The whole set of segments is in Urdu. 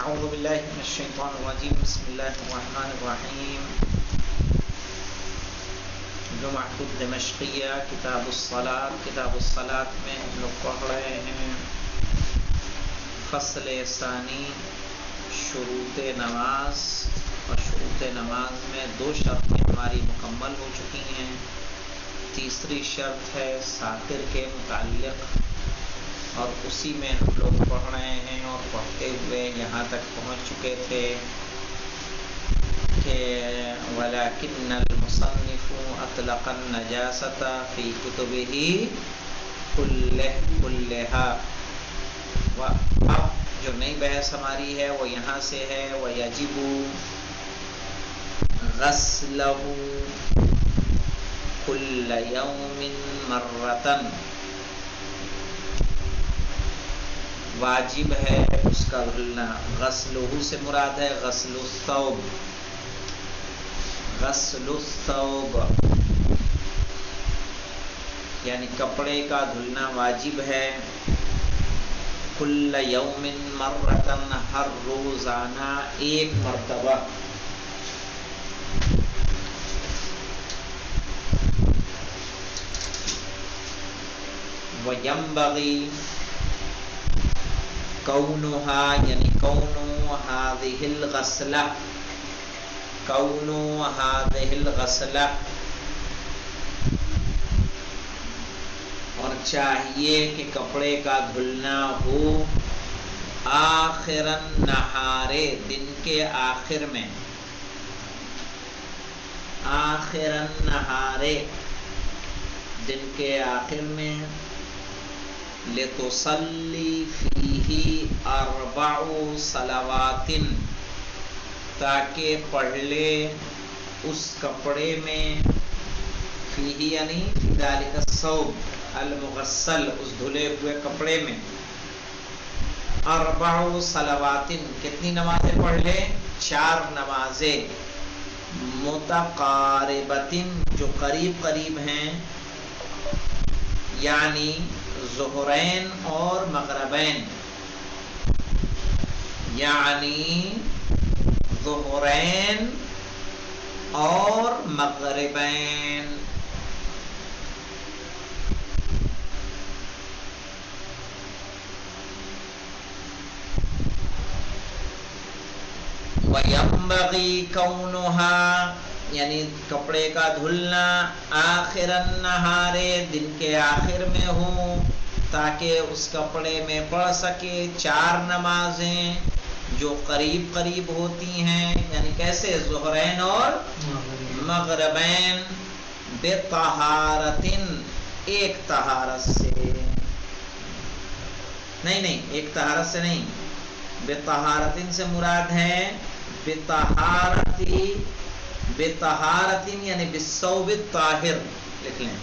اعوذ باللہ من الشیطان الرجیم بسم اللہ الرحمن الرحیم جمعۃ الدمشقیہ کتاب الصلاۃ میں ہم لوگ پڑھ رہے ہیں فصل ثانی شروط نماز، اور شروط نماز میں دو شرطیں ہماری مکمل ہو چکی ہیں۔ تیسری شرط ہے ساتر کے متعلق، اور اسی میں ہم لوگ پڑھ رہے ہیں اور پڑھتے ہوئے یہاں تک پہنچ چکے تھے کہ وَلَكِنَّ الْمُصَنِّفُ أَطْلَقَ النَّجَاسَةَ فِي كُتُبِهِ كُلِّهَا۔ اب جو نئی بحث ہماری ہے وہ یہاں سے ہے وَيَجِبُ غَسْلَهُ كُلَّ يَوْمٍ مَرَّةً، واجب ہے اس کا دھلنا۔ غسلہ سے مراد ہے غسل الثوب، غسل الثوب یعنی کپڑے کا دھلنا واجب ہے۔ کل یوم مرتن، ہر روزانہ ایک مرتبہ۔ وینبغی کونھا یعنی کونو ہذہ الغسلہ، کونو ہذہ الغسلہ، اور چاہیے کہ کپڑے کا دھلنا ہو آخر النہار، دن کے آخر میں، آخر النہار دن کے آخر میں، لِتُصَلِّي فِيهِ 4 صلوات، تاکہ پڑھ لے اس کپڑے میں، فیہ یعنی فی ذالک الثوب المغسل، اس دھلے ہوئے کپڑے میں 4 صلوات، کتنی نمازیں پڑھ لے؟ 4 نمازیں، متقاربۃ جو قریب قریب ہیں، یعنی ظہرین اور مغربین، یعنی ظہرین اور مغربین۔ وَيَنبَغِي كَوْنُهَا یعنی کپڑے کا دھلنا آخر النہار، دن کے آخر میں ہو، تاکہ اس کپڑے میں پڑھ سکے 4 نمازیں جو قریب قریب ہوتی ہیں، یعنی کیسے؟ ظہرین اور مغربین، بطہارت ایک طہارت سے، نہیں ایک طہارت سے نہیں، بطہارت سے مراد ہے بطہارت یعنی بالثوب الطاہر، لکھ لیں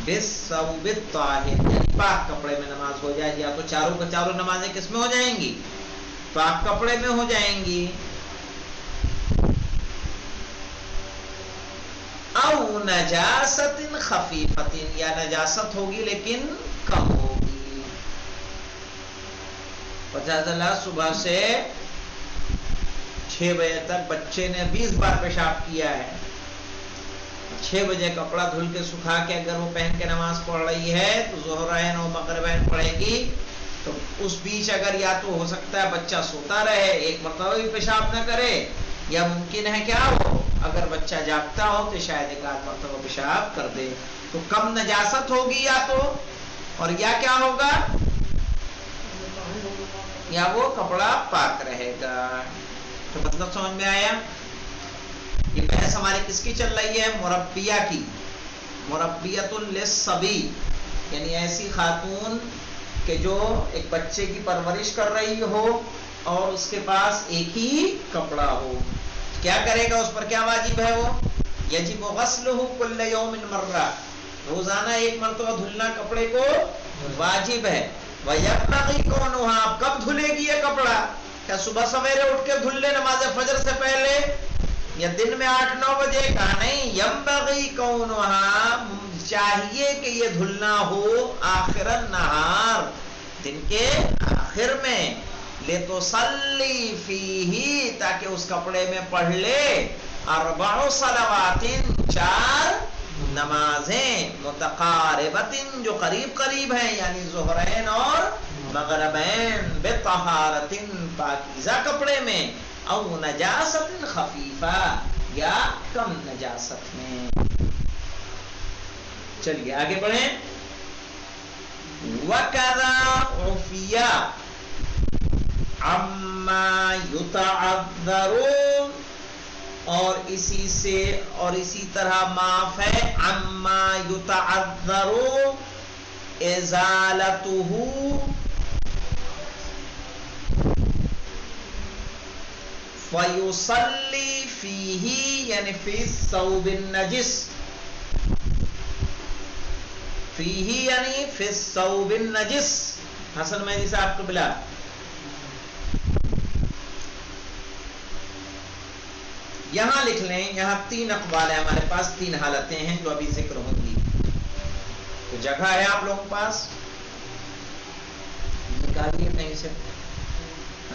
بالثوب الطاہر، یعنی پاک کپڑے میں نماز ہو جائے، یا تو چاروں کا چاروں نمازیں کس میں ہو جائیں گی؟ پاک کپڑے میں ہو جائیں گی۔ او نجاست خفیفت، یا نجاست ہوگی لیکن کم ہوگی۔ پتہ چلا صبح سے 6 بجے تک بچے نے 20 بار پیشاب کیا ہے، 6 بجے کپڑا دھل کے سکھا کے اگر وہ پہن کے نماز پڑھ رہی ہے تو ظہرین و مغربین پڑھے گی، تو اس بیچ اگر یا تو ہو سکتا ہے بچہ سوتا رہے، ایک مرتبہ بھی پیشاب نہ کرے، یا ممکن ہے کیا ہو اگر بچہ جاگتا ہو تو شاید ایک آدھ مرتبہ پیشاب کر دے، تو کم نجاست ہوگی یا تو، اور یا کیا ہوگا، یا وہ کپڑا پاک رہے گا۔ تو مطلب سمجھ میں آیا؟ یہ بحث ہماری کس کی چل رہی ہے؟ مربیہ کی، مربیۃ للصبی، یعنی ایسی خاتون کہ جو ایک بچے کی پرورش کر رہی ہو اور اس کے پاس ایک ہی کپڑا ہو، کیا کرے گا؟ اس پر کیا واجب ہے؟ وہ یجب غسلہ کل یوم مرہ، روزانہ ایک مرتبہ دھلنا کپڑے کو واجب ہے۔ وَيَنبَغِي كَوْنُهَا، کب دھلے گی یہ کپڑا؟ کیا صبح سویرے اٹھ کے دھل لے نماز فجر سے پہلے، یا دن میں 8-9 بجے؟ کہا نہیں، يَنبَغِي كَوْنُهَا، چاہیے کہ یہ دھلنا ہو آخر النہار، دن کے آخر میں، لِتُصَلِّي فِيهِ تاکہ اس کپڑے میں پڑھ لے 4 صلوات 4 نمازیں متقاربت جو قریب قریب ہیں یعنی ظہرین اور مغربین بطہارت پاکیزہ کپڑے میں او نجاست خفیفہ یا کم نجاست میں. چلیے آگے بڑھیں. وَكَذَا عُفِيَ عَمَّا يُتَعَذَّرُ اور اسی سے اور اسی طرح معاف ہے عَمَّا يُتَعَذَّرُ إِزَالَتُهُ فَيُصَلِّي فِيهِ یعنی فی الثوب النجس فیہ یعنی فی الثوب النجس. حسن مہدی صاحب کو بلا. یہاں لکھ لیں یہاں 3 اقوال ہیں ہمارے پاس 3 حالتیں ہیں جو ابھی ذکر ہوں گی. تو جگہ ہے آپ لوگوں کے پاس نکالیے کہیں سے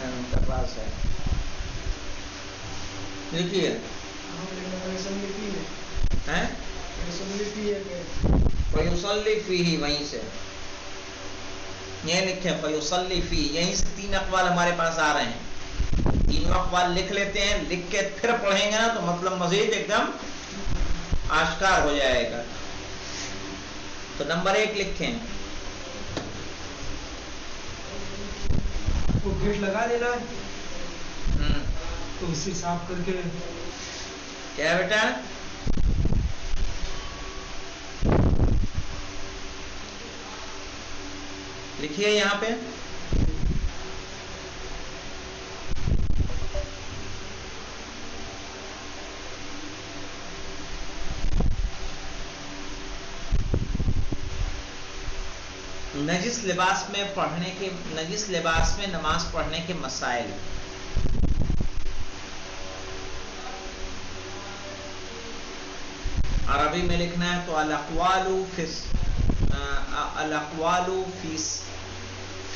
ان کا پاس ہے لکھیے فیصلی فیہ وہیں سے یہ لکھیں فیصلی فیہ یہیں سے 3 اقوال ہمارے پاس آ رہے ہیں. 3 اقوال لکھ لیتے ہیں لکھ کے پھر پڑھیں گے نا تو مطلب مزید ایک دم آشکار ہو جائے گا. تو نمبر 1 لکھیں وہ گیٹ لگا دینا ہے تو اس سے صاف کر کے کیا بیٹا لکھیے یہاں پہ نجس لباس میں پڑھنے کے نجس لباس میں نماز پڑھنے کے مسائل. عربی میں لکھنا ہے تو الاقوال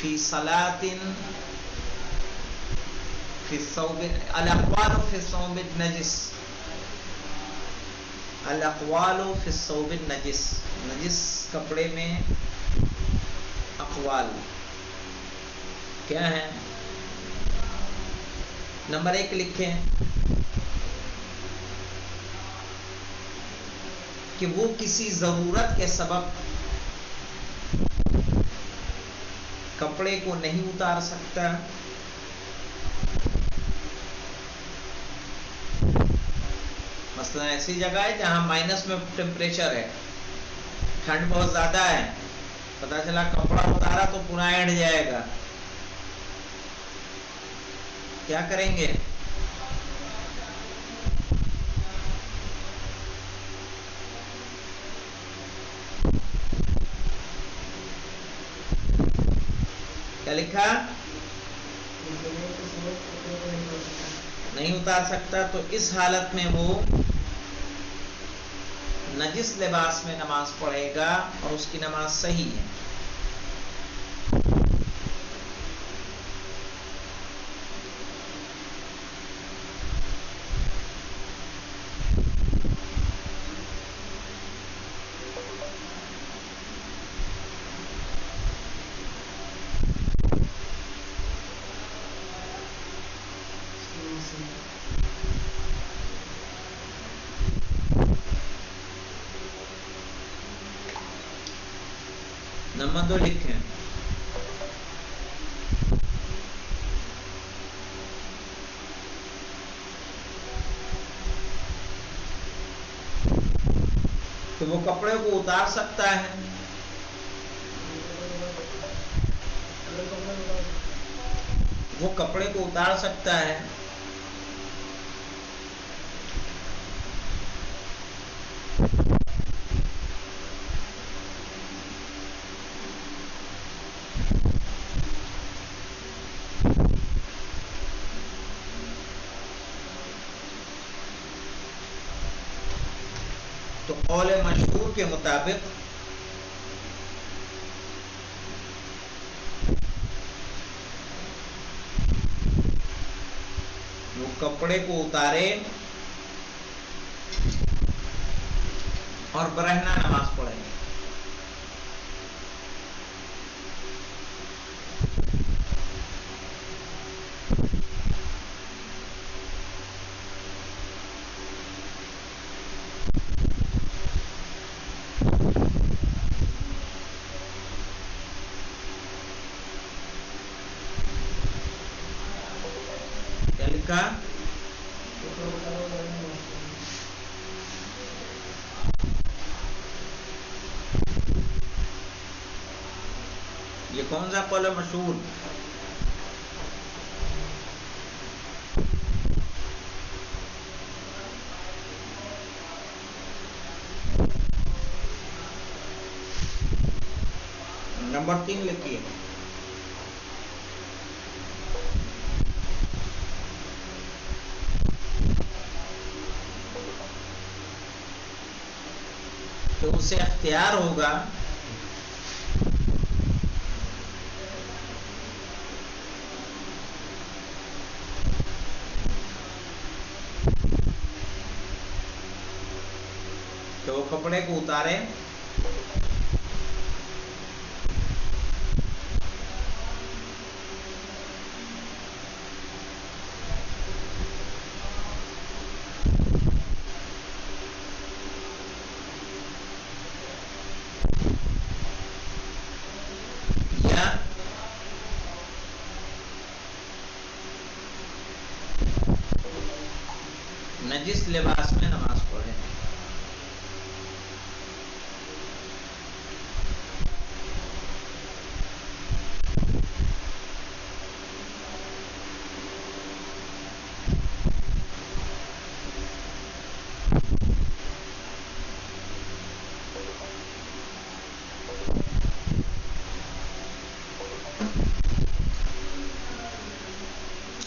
فی صلاۃ فی الثوب الاقوال فی الثوب النجس الاقوال فی الثوب النجس نجس کپڑے میں اقوال کیا ہیں. نمبر 1 لکھیں کہ وہ کسی ضرورت کے سبب کپڑے کو نہیں اتار سکتا. مثلا ایسی جگہ ہے جہاں مائنس میں ٹیمپریچر ہے ٹھنڈ بہت زیادہ ہے پتہ چلا کپڑا اتارا تو پورا اینڈ جائے گا کیا کریں گے. کیا لکھا نہیں اتار سکتا تو اس حالت میں وہ نجس لباس میں نماز پڑھے گا اور اس کی نماز صحیح ہے. نمبر 2 لکھیں تو وہ کپڑے کو اتار سکتا ہے. وہ کپڑے کو اتار سکتا ہے تو قول مشہور کے مطابق کپڑے کو اتارے اور برہنہ نماز پڑھے. کیا لکھا؟ یہ کون سا قول ہے مشہور؟ نمبر 3 لکھیے. تو اسے اختیار ہوگا کہ وہ کپڑے کو اتارے یا نجس لباس میں نماز پڑھے.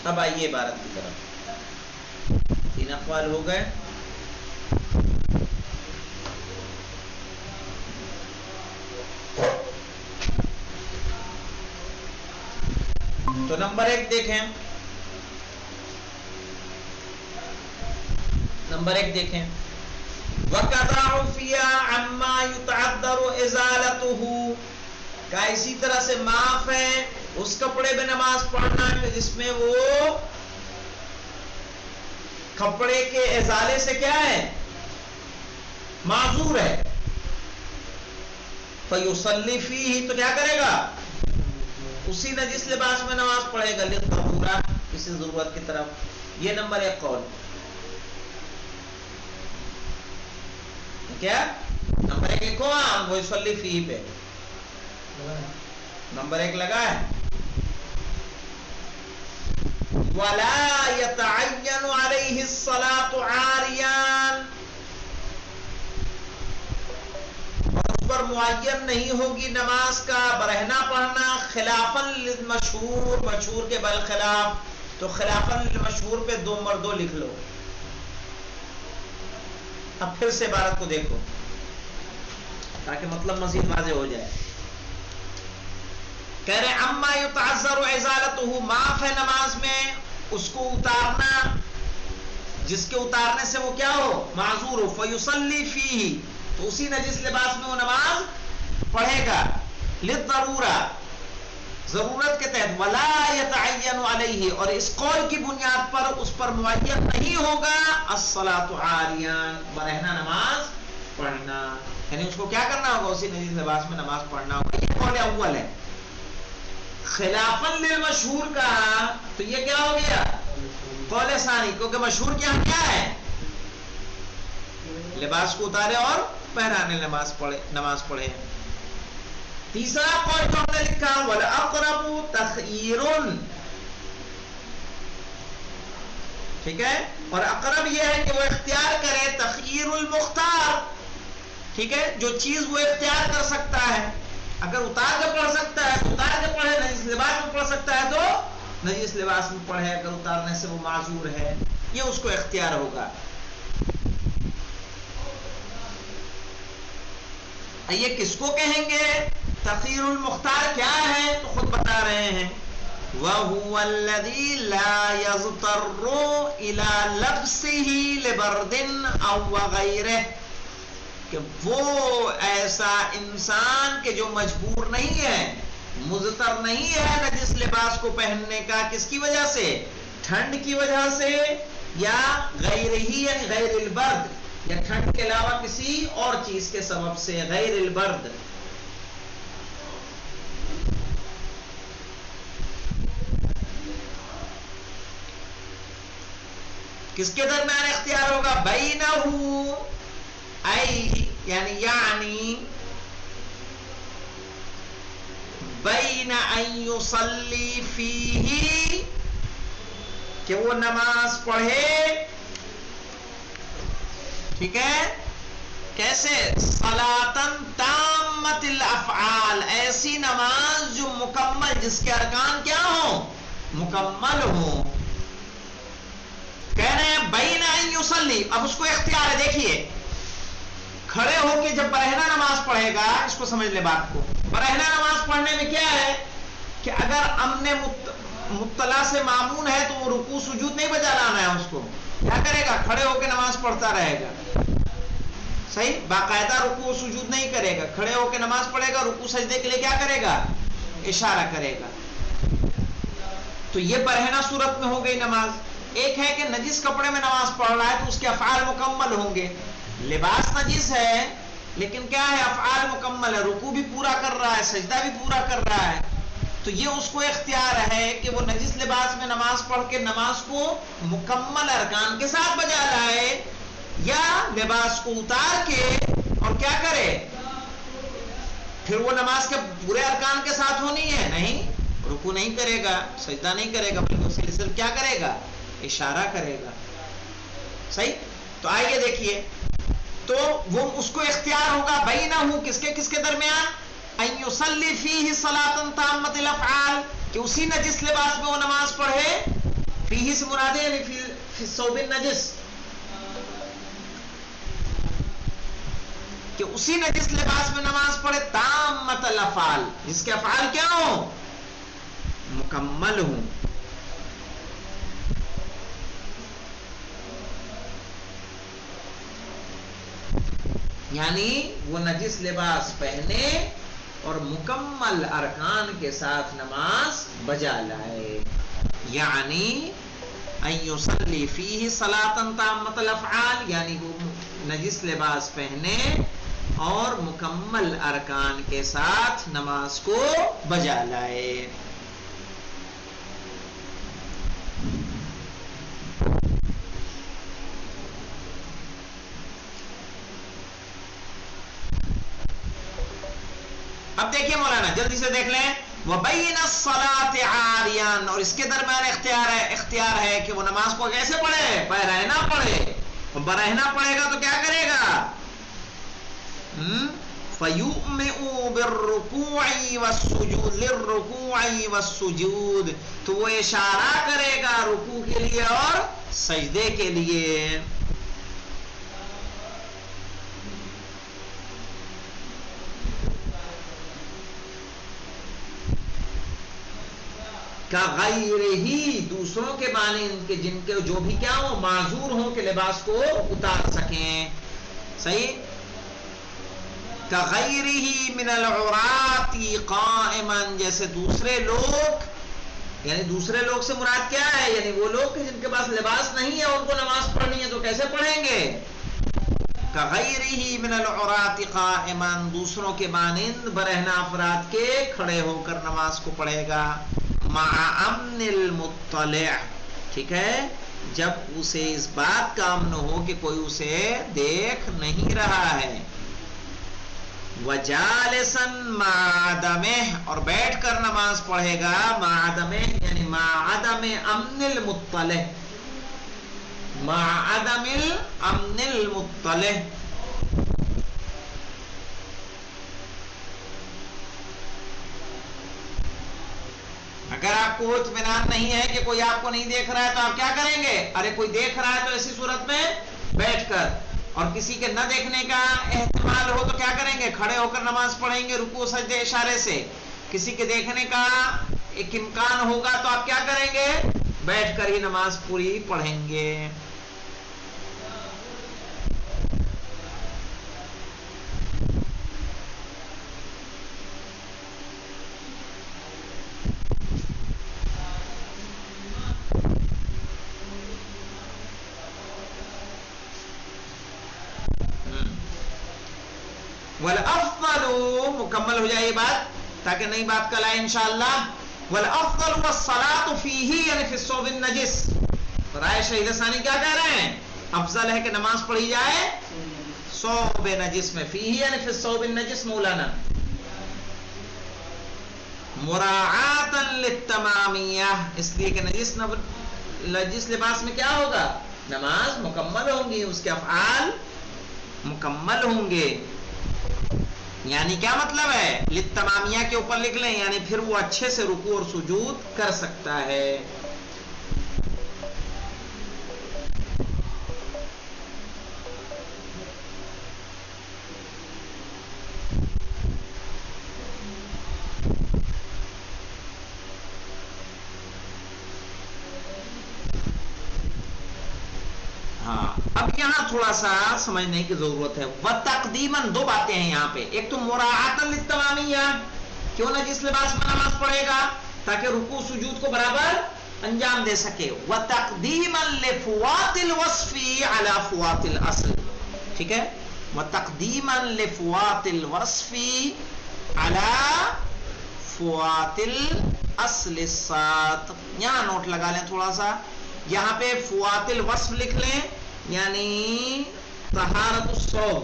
اب آئیے عبارت کی طرف. 3 اقوال ہو گئے. تو نمبر 1 دیکھیں. نمبر 1 دیکھیں. وَقَضَى عُفِيًا عَمَّا يُتَعَذَّرُ إِزَالَتُهُ کا اسی طرح سے معاف ہے اس کپڑے میں نماز پڑھنا کہ جس میں وہ کپڑے کے ازالے سے کیا ہے معذور ہے. فَيُصَلِّي فِيهِ تو کیا کرے گا اسی نجس لباس میں نماز پڑھے گا. للضرورہ کسی ضرورت کی طرف. یہ نمبر 1 قول. کیا نمبر 1 کو وہ يصلي فيه پہ نمبر 1 لگا ہے. وَلَا يَتَعَيَّنُ عَلَيْهِ الصَّلَاةُ عَارِيًا اور اس پر معین نہیں ہوگی نماز کا برہنہ پڑھنا. خلافاً للمشہور مشہور کے بالخلاف. تو خلافاً للمشہور پہ 2 مردوں لکھ لو. اب پھر سے عبارت کو دیکھو تاکہ مطلب مزید واضح ہو جائے. کہہ رہے اما یتعذر ازالتہ معاف ہے نماز میں اس کو اتارنا جس کے اتارنے سے وہ کیا ہو معذور ہو. فیصلی فیہ تو اسی نجس لباس میں وہ نماز پڑھے گا. للضرورہ ضرورت کے تحت. ولا یتعین علیہ اور اس قول کی بنیاد پر اس پر معین نہیں ہوگا الصلاۃ عاریاں برہنہ نماز پڑھنا. یعنی اس کو کیا کرنا ہوگا اسی نجس لباس میں نماز پڑھنا ہوگا. یہ قول اول ہے. خلافاً للمشہور کہا تو یہ کیا ہو گیا قول ثانی کیونکہ مشہور کیا ہے لباس کو اتارے اور پہرانے نماز پڑھے. تیسرا قول جو ہم نے لکھا والاقرب تخییر. ٹھیک ہے. اور اقرب یہ ہے کہ وہ اختیار کرے تخییر المختار. ٹھیک ہے. جو چیز وہ اختیار کر سکتا ہے اگر اتار کے پڑھ سکتا ہے تو اتار کے پڑھے. نجس لباس میں پڑھ سکتا ہے تو نجس لباس میں پڑھے. اگر اتارنے سے وہ معذور ہے یہ اس کو اختیار ہوگا. یہ کس کو کہیں گے تخییر المختار کیا ہے تو خود بتا رہے ہیں. وَهُوَ الَّذِي لَا يَضْطَرُّ إِلَى لَبْسِهِ لِبَرْدٍ أَوْ وَغَيْرِهِ، کہ وہ ایسا انسان کہ جو مجبور نہیں ہے، مضطر نہیں ہے نجس لباس کو پہننے کا، کس کی وجہ سے؟ ٹھنڈ کی وجہ سے، یا غیر ہی یعنی غیر البرد، یا ٹھنڈ کے علاوہ کسی اور چیز کے سبب سے، غیر البرد۔ کس کے درمیان اختیار ہوگا؟ بینہو، ای یعنی بین ان یصلی فیہ، کہ وہ نماز پڑھے، ٹھیک ہے، کیسے؟ صلاۃً تامۃ الافعال، ایسی نماز جو مکمل، جس کے ارکان کیا ہوں؟ مکمل ہوں۔ کہہ رہے ہیں بین ان یصلی، اب اس کو اختیار ہے، دیکھیے کھڑے ہو کے جب برہنہ نماز پڑھے گا، اس کو سمجھ لے بات کو، برہنہ نماز پڑھنے میں کیا ہے کہ اگر امن مطلع سے معمون ہے تو وہ رکوع سجود نہیں بجا لانا ہے، اس کو کیا کرے گا؟ کھڑے ہو کے نماز پڑھتا رہے گا، صحیح، باقاعدہ رکوع سجود نہیں کرے گا، کھڑے ہو کے نماز پڑھے گا، رکوع سجدے کے لیے کیا کرے گا؟ اشارہ کرے گا۔ تو یہ برہنہ صورت میں ہو گئی نماز۔ ایک ہے کہ نجس کپڑے میں نماز پڑھ رہا ہے تو اس کے افعال مکمل ہوں گے، لباس نجس ہے لیکن کیا ہے؟ افعال مکمل ہے، رکوع بھی پورا کر رہا ہے، سجدہ بھی پورا کر رہا ہے، تو یہ اس کو اختیار ہے کہ وہ نجس لباس میں نماز پڑھ کے نماز کو مکمل ارکان کے ساتھ بجا لائے، یا لباس کو اتار کے اور کیا کرے؟ پھر وہ نماز کے پورے ارکان کے ساتھ ہونی ہے، نہیں، رکوع نہیں کرے گا، سجدہ نہیں کرے گا، بلکہ صرف کیا کرے گا؟ اشارہ کرے گا، صحیح۔ تو آئیے دیکھیے، تو وہ اس کو اختیار ہوگا بینہو، کس کے درمیان؟ ان یصلی فیہ صلاۃ تامۃ الافعال، کہ اسی نجس لباس میں وہ نماز پڑھے، فیہ سے مراد ہے یعنی فی الثوب النجس، کہ اسی نجس لباس میں نماز پڑھے تامۃ الافعال، جس کے افعال کیا ہوں؟ مکمل ہوں۔ یعنی وہ نجس لباس پہنے اور مکمل ارکان کے ساتھ نماز بجا لائے، یعنی ان یصلی فیہ صلاۃ تامۃ الافعال، یعنی وہ نجس لباس پہنے اور مکمل ارکان کے ساتھ نماز کو بجا لائے۔ اب دیکھیے مولانا، جلدی سے دیکھ لیں، وَبَيْنَ الصَّلَاةِ عَارِيًا، اور اس کے درمیان اختیار ہے کہ وہ نماز کو کیسے پڑھے؟ برہنہ پڑھے، برہنہ پڑھے گا تو کیا کرے گا؟ فَيُؤْمِئُ بِالرُّكُوعِ وَالسُّجُودِ لِلرُّكُوعِ وَالسُّجُودِ، تو وہ اشارہ کرے گا رکوع کے لیے اور سجدے کے لیے۔ غیرہی، دوسروں کے مانند کے جن کے جو بھی کیا ہو؟ معذور ہوں کہ لباس کو اتار سکیں، صحیح۔ کغیرہی من العراۃ قائما، جیسے دوسرے لوگ، یعنی دوسرے لوگ سے مراد کیا ہے؟ یعنی وہ لوگ جن کے پاس لباس نہیں ہے، ان کو نماز پڑھنی ہے تو کیسے پڑھیں گے؟ کغیرہی من العراۃ قائما، دوسروں کے مانند برہنہ افراد کے کھڑے ہو کر نماز کو پڑھے گا، مع امن المطلع، ٹھیک ہے، جب اسے اس بات کا امن ہو کہ کوئی اسے دیکھ نہیں رہا ہے، وجالسا مع عدمہ، اور بیٹھ کر نماز پڑھے گا، مع عدمہ یعنی مع عدم امن المطلع، مع عدم الامن المطلع۔ اگر آپ کو اطمینان نہیں ہے کہ کوئی آپ کو نہیں دیکھ رہا ہے تو آپ کیا کریں گے؟ ارے کوئی دیکھ رہا ہے تو ایسی صورت میں بیٹھ کر، اور کسی کے نہ دیکھنے کا احتمال ہو تو کیا کریں گے؟ کھڑے ہو کر نماز پڑھیں گے، رکوع سجدے اشارے سے۔ کسی کے دیکھنے کا ایک امکان ہوگا تو آپ کیا کریں گے؟ بیٹھ کر ہی نماز پوری پڑھیں گے. والافضل، مکمل ہو جائے یہ بات تاکہ نئی بات کل آئے انشاءاللہ. والافضل والصلاة فیہ یعنی فی الثوب النجس. رائے شہید ثانی کیا کہہ رہے ہیں؟ افضل ہے کہ نماز پڑھی جائے ثوب نجس میں. فیہ یعنی فی الثوب النجس مولانا مراعاتا للتمامیہ، اس لیے کہ نجس لباس میں کیا ہوگا؟ نماز مکمل ہوں گی، اس کے افعال مکمل ہوں گے. یعنی کیا مطلب ہے؟ للتمامیہ کے اوپر لکھ لیں، یعنی پھر وہ اچھے سے رکوع اور سجود کر سکتا ہے. ہاں اب یہاں تھوڑا سا سمجھنے کی ضرورت ہے. وتقدیماً، دو باتیں ہیں یہاں پہ. ایک تو مراعاتا للتمامیہ، کیوں نہ جس لباس میں نماز پڑھے گا تاکہ رکوع سجود کو برابر انجام دے سکے. وتقدیماً لفوات الوصف علی فوات الاصل. ٹھیک ہے، وتقدیماً لفوات الوصف علی فوات الاصل السات. یہاں نوٹ لگا لیں تھوڑا سا، یہاں پہ فوات الوصف لکھ لیں یعنی طہارت الثوب.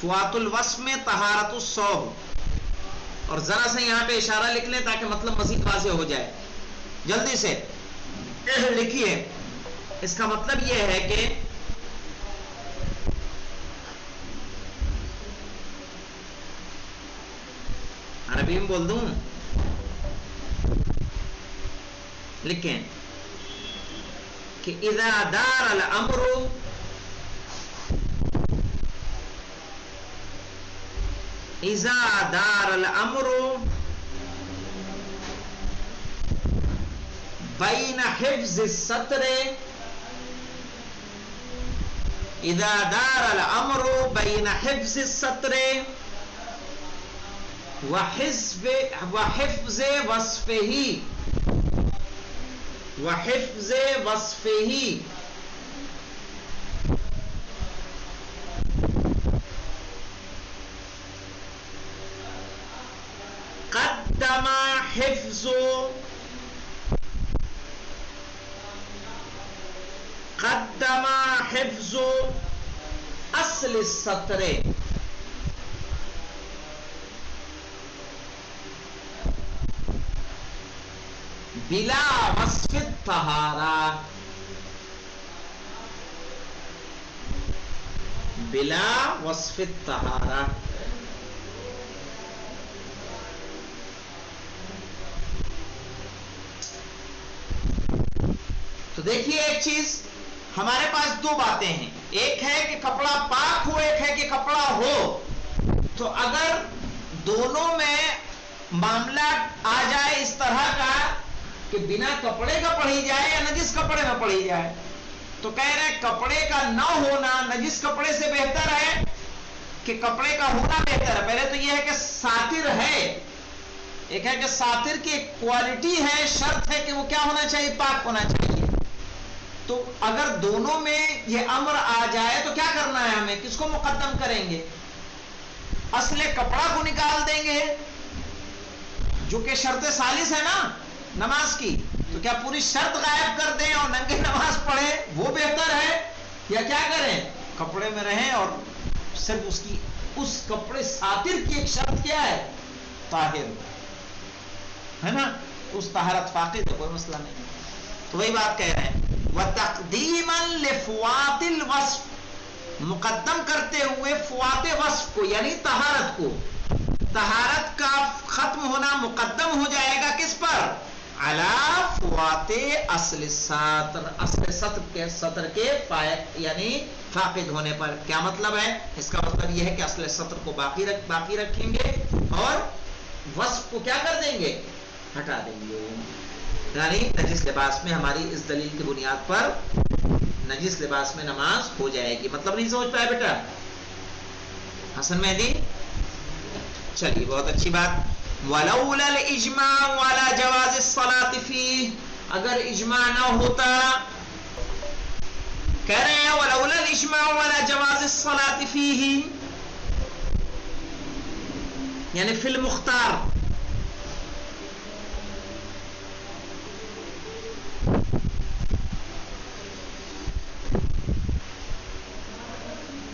فوات الوصف میں طہارت الثوب، اور ذرا سے یہاں پہ اشارہ لکھ لیں تاکہ مطلب مزید واضح ہو جائے. جلدی سے لکھیے. اس کا مطلب یہ ہے کہ عربی میں بول دوں، لکھیں کہ اذا دار الامر بین حفظ الستر، اذا دار الامر بین حفظ الستر وحفظ وصفه قدم حفظ اصل الستر بلا وصف الطہارہ. بلا وصف الطہارہ. تو دیکھیے ایک چیز، ہمارے پاس دو باتیں ہیں. ایک ہے کہ کپڑا پاک ہو، ایک ہے کہ کپڑا ہو. تو اگر دونوں میں معاملہ آ جائے اس طرح کا کہ بنا کپڑے کا پڑھی جائے یا نجس کپڑے میں پڑھی جائے، تو کہہ رہے ہیں کپڑے کا نہ ہونا نجس کپڑے سے بہتر ہے کہ کپڑے کا ہونا بہتر ہے. پہلے تو یہ ہے کہ ساتر ہے، ایک ہے کہ ساتر کی ایک کوالٹی ہے، شرط ہے کہ وہ کیا ہونا چاہیے؟ پاک ہونا چاہیے. تو اگر دونوں میں یہ امر آ جائے تو کیا کرنا ہے ہمیں؟ کس کو مقدم کریں گے؟ اصل کپڑا کو نکال دیں گے جو کہ شرط ثالث ہے نا نماز کی. تو کیا پوری شرط غائب کر دیں اور ننگے نماز پڑھیں؟ وہ بہتر ہے، یا کیا کریں؟ کپڑے میں رہیں اور صرف اس کپڑے ساتر کی ایک شرط کیا ہے؟ طاہر ہے نا، اس طہارت فاقد تو کوئی مسئلہ نہیں. تو وہی بات کہہ رہے ہیں وَتَقْدِيمًا لِفُوَاتِ الْوَصْفِ، مقدم کرتے ہوئے فوات وصف کو یعنی طہارت کو. طہارت کا ختم ہونا مقدم ہو جائے گا کس پر؟ علی فوات اصل السطر، اصل سطر کے فائق یعنی فاقد ہونے پر. کیا مطلب ہے اس کا؟ مطلب یہ ہے کہ اصل سطر کو باقی رکھیں گے اور وصف کو کیا کر دیں گے؟ ہٹا دیں گے. یعنی نجس لباس میں ہماری اس دلیل کی بنیاد پر نجس لباس میں نماز ہو جائے گی. مطلب نہیں سمجھ پایا بیٹا؟ حسن مہدی چلیے بہت اچھی بات. ولولا الاجماع على جواز الصلاة فيه، اگر اجماع نہ ہوتا، کہہ رہے ہیں ولولا الاجماع على جواز الصلاة فيه یعنی فی المختار،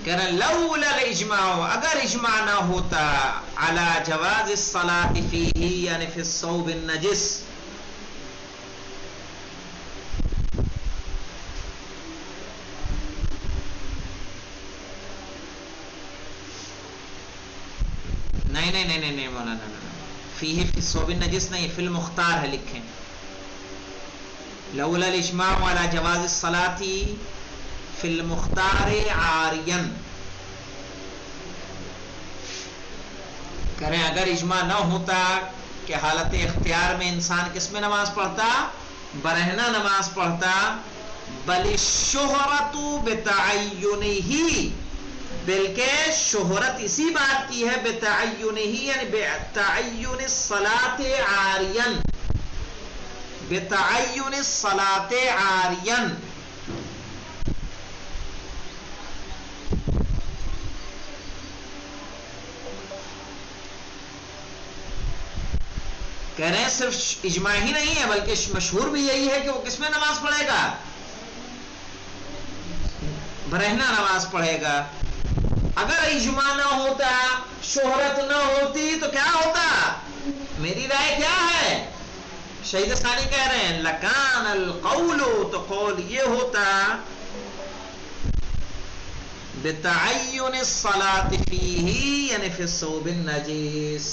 کہہ رہے ہیں لولا الاجماع، اگر اجماع نہ ہوتا على جواز الصلاة فيه یعنی فی الثوب النجس، نہیں مولانا فیہ فی الثوب النجس نہیں، فی المختار ہے لکھیں. لولا الاجماع على جواز الصلاة فی المختار عاریا، کریں اگر اجماع نہ ہوتا کہ حالت اختیار میں انسان کس میں نماز پڑھتا؟ برہنہ نماز پڑھتا. بل الشہرۃ بتعینہ، بلکہ شہرت اسی بات کی ہے بتعینہ یعنی بتعین الصلاۃ عاریا، بتعین الصلاۃ عاریا، کہہ رہے ہیں صرف اجماع ہی نہیں ہے بلکہ مشہور بھی یہی ہے کہ وہ کس میں نماز پڑھے گا؟ برہنہ نماز پڑھے گا. اگر اجماع نہ ہوتا، شہرت نہ ہوتی تو کیا ہوتا؟ میری رائے کیا ہے؟ شہید ثانی کہہ رہے ہیں لکان القول، تو قول یہ ہوتا بتعین الصلاۃ فیہ یعنی فی الثوب النجس،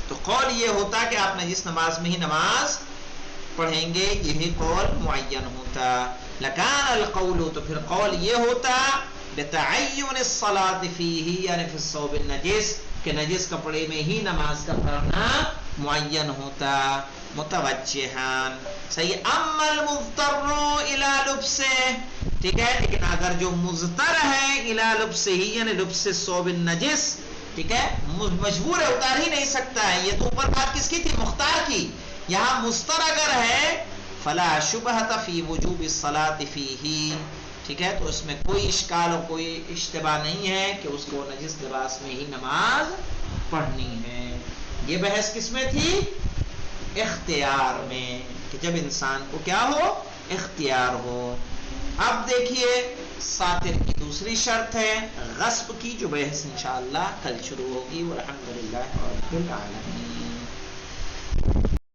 تو قول یہ ہوتا کہ آپ نجس نماز میں ہی نماز پڑھیں گے، یہی قول معین ہوتا. لکان القول، تو پھر قول یہ ہوتا بتعین الصلاۃ فیہ یعنی فی الثوب النجس، کہ نجس کپڑے میں ہی نماز کا پڑھنا معین ہوتا. متوجہان صحیح. اما المضطر الی لبسہ، ٹھیک ہے، لیکن اگر جو مضطر ہے الی لبسہ ہی یعنی لبس الثوب النجس، ٹھیک ہے، مجبور ہے اتار ہی نہیں سکتا ہے. یہ تو اوپر بات کس کی تھی؟ مختار کی. یہاں مضطر اگر ہے فلا شبہۃ فی وجوب الصلاۃ فیہ، ٹھیک ہے، تو اس میں کوئی اشکال اور کوئی اشتباہ نہیں ہے کہ اس کو نجس لباس میں ہی نماز پڑھنی ہے. یہ بحث کس میں تھی؟ اختیار میں، کہ جب انسان کو کیا ہو؟ اختیار ہو. اب دیکھیے ساتر کی دوسری شرط ہے غصب کی، جو بحث انشاءاللہ کل شروع ہوگی. والحمدللہ رب العالمین.